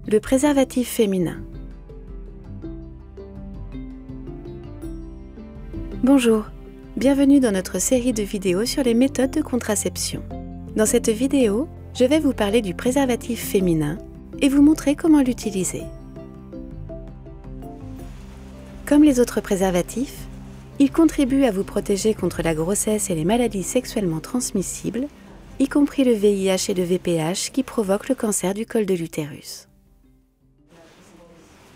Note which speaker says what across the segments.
Speaker 1: Le préservatif féminin. Bonjour, bienvenue dans notre série de vidéos sur les méthodes de contraception. Dans cette vidéo, je vais vous parler du préservatif féminin et vous montrer comment l'utiliser. Comme les autres préservatifs, il contribue à vous protéger contre la grossesse et les maladies sexuellement transmissibles, y compris le VIH et le VPH qui provoquent le cancer du col de l'utérus.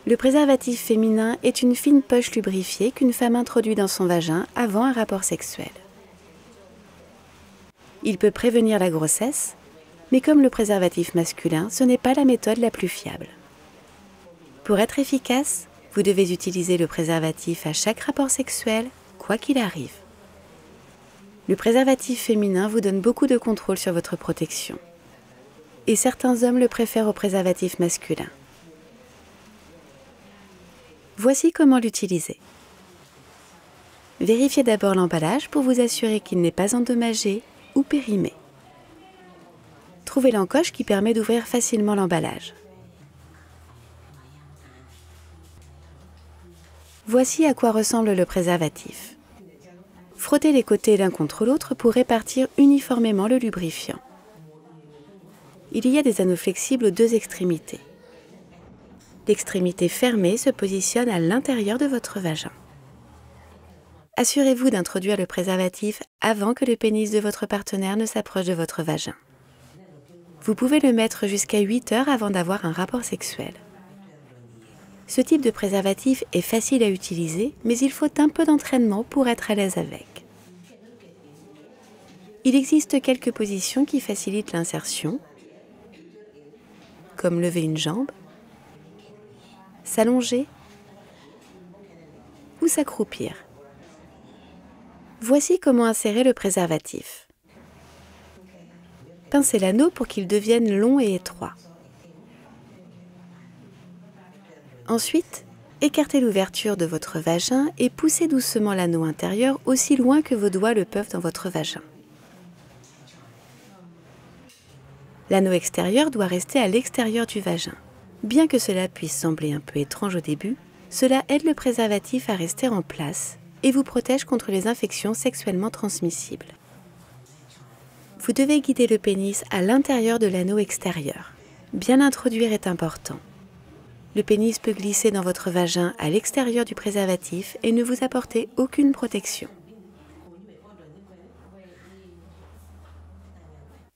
Speaker 1: Le préservatif féminin est une fine poche lubrifiée qu'une femme introduit dans son vagin avant un rapport sexuel. Il peut prévenir la grossesse, mais comme le préservatif masculin, ce n'est pas la méthode la plus fiable. Pour être efficace, vous devez utiliser le préservatif à chaque rapport sexuel, quoi qu'il arrive. Le préservatif féminin vous donne beaucoup de contrôle sur votre protection. Et certains hommes le préfèrent au préservatif masculin. Voici comment l'utiliser. Vérifiez d'abord l'emballage pour vous assurer qu'il n'est pas endommagé ou périmé. Trouvez l'encoche qui permet d'ouvrir facilement l'emballage. Voici à quoi ressemble le préservatif. Frottez les côtés l'un contre l'autre pour répartir uniformément le lubrifiant. Il y a des anneaux flexibles aux deux extrémités. L'extrémité fermée se positionne à l'intérieur de votre vagin. Assurez-vous d'introduire le préservatif avant que le pénis de votre partenaire ne s'approche de votre vagin. Vous pouvez le mettre jusqu'à 8 heures avant d'avoir un rapport sexuel. Ce type de préservatif est facile à utiliser, mais il faut un peu d'entraînement pour être à l'aise avec. Il existe quelques positions qui facilitent l'insertion, comme lever une jambe, s'allonger ou s'accroupir. Voici comment insérer le préservatif. Pincez l'anneau pour qu'il devienne long et étroit. Ensuite, écartez l'ouverture de votre vagin et poussez doucement l'anneau intérieur aussi loin que vos doigts le peuvent dans votre vagin. L'anneau extérieur doit rester à l'extérieur du vagin. Bien que cela puisse sembler un peu étrange au début, cela aide le préservatif à rester en place et vous protège contre les infections sexuellement transmissibles. Vous devez guider le pénis à l'intérieur de l'anneau extérieur. Bien l'introduire est important. Le pénis peut glisser dans votre vagin à l'extérieur du préservatif et ne vous apporter aucune protection.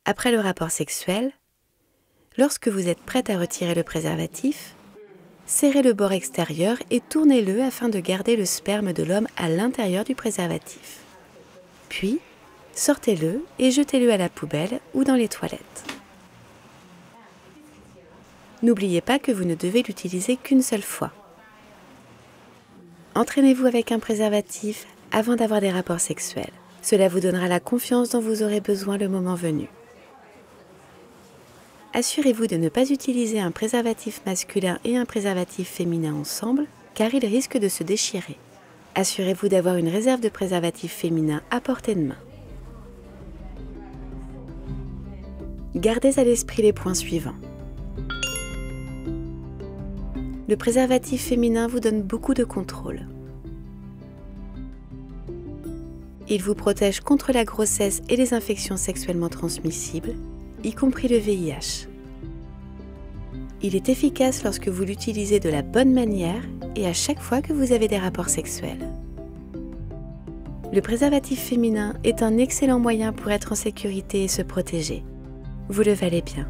Speaker 1: Après le rapport sexuel, lorsque vous êtes prête à retirer le préservatif, serrez le bord extérieur et tournez-le afin de garder le sperme de l'homme à l'intérieur du préservatif. Puis, sortez-le et jetez-le à la poubelle ou dans les toilettes. N'oubliez pas que vous ne devez l'utiliser qu'une seule fois. Entraînez-vous avec un préservatif avant d'avoir des rapports sexuels. Cela vous donnera la confiance dont vous aurez besoin le moment venu. Assurez-vous de ne pas utiliser un préservatif masculin et un préservatif féminin ensemble, car ils risquent de se déchirer. Assurez-vous d'avoir une réserve de préservatif féminin à portée de main. Gardez à l'esprit les points suivants. Le préservatif féminin vous donne beaucoup de contrôle. Il vous protège contre la grossesse et les infections sexuellement transmissibles, y compris le VIH. Il est efficace lorsque vous l'utilisez de la bonne manière et à chaque fois que vous avez des rapports sexuels. Le préservatif féminin est un excellent moyen pour être en sécurité et se protéger. Vous le valez bien.